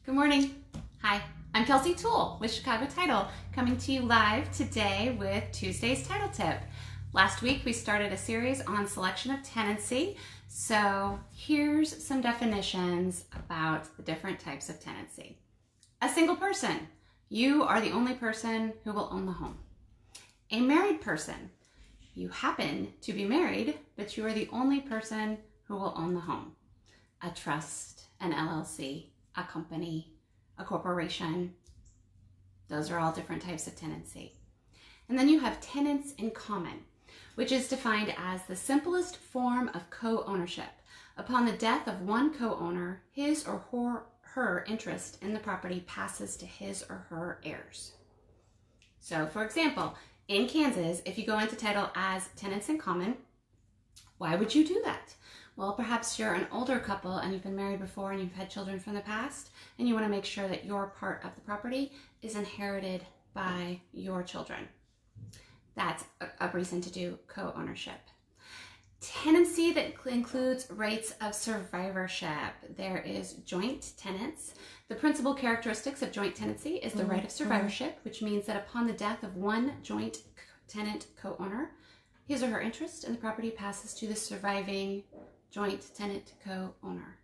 Good morning. Hi, I'm Kelsie Toole with Chicago Title, coming to you live today with Tuesday's title tip. Last week we started a series on selection of tenancy, so here's some definitions about the different types of tenancy. A single person. You are the only person who will own the home. A married person. You happen to be married, but you are the only person who will own the home. A trust, an LLC, a company, a corporation. Those are all different types of tenancy. And then you have tenants in common, which is defined as the simplest form of co-ownership. Upon the death of one co-owner, his or her interest in the property passes to his or her heirs. So for example, in Kansas, if you go into title as tenants in common, why would you do that? Well, perhaps you're an older couple and you've been married before and you've had children from the past, and you want to make sure that your part of the property is inherited by your children. That's a reason to do co-ownership. Tenancy that includes rights of survivorship. There is joint tenants. The principal characteristics of joint tenancy is the right of survivorship, which means that upon the death of one joint tenant co-owner, his or her interest in the property passes to the surviving joint tenant co-owner.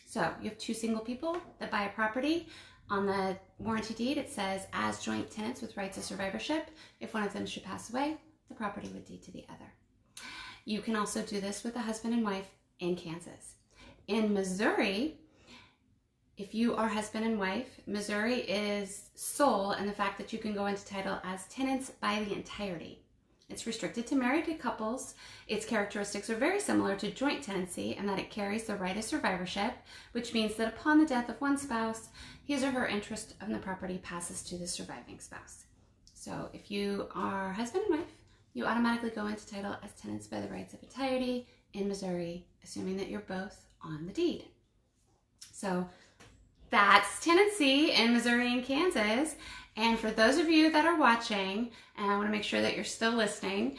So you have two single people that buy a property. On the warranty deed, it says as joint tenants with rights of survivorship. If one of them should pass away, the property would deed to the other. You can also do this with a husband and wife in Kansas. In Missouri, if you are husband and wife, Missouri is sole in the fact that you can go into title as tenants by the entirety. It's restricted to married couples. Its characteristics are very similar to joint tenancy in that it carries the right of survivorship, which means that upon the death of one spouse, his or her interest in the property passes to the surviving spouse. So if you are husband and wife, you automatically go into title as tenants by the rights of entirety in Missouri, assuming that you're both on the deed. So that's tenancy in Missouri and Kansas. And for those of you that are watching, and I want to make sure that you're still listening,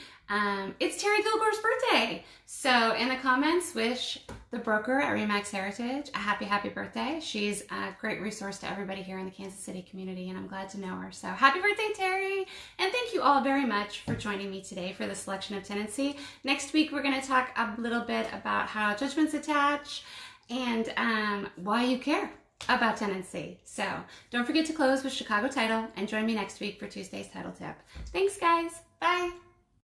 it's Terry Gilgore's birthday. So in the comments, wish the broker at Remax Heritage a happy birthday. She's a great resource to everybody here in the Kansas City community, and I'm glad to know her. So happy birthday, Terry. And thank you all very much for joining me today for the selection of tenancy. Next week, we're going to talk a little bit about how judgments attach and why you care about tenancy. So don't forget to close with Chicago Title and join me next week for Tuesday's title tip. Thanks, guys. Bye.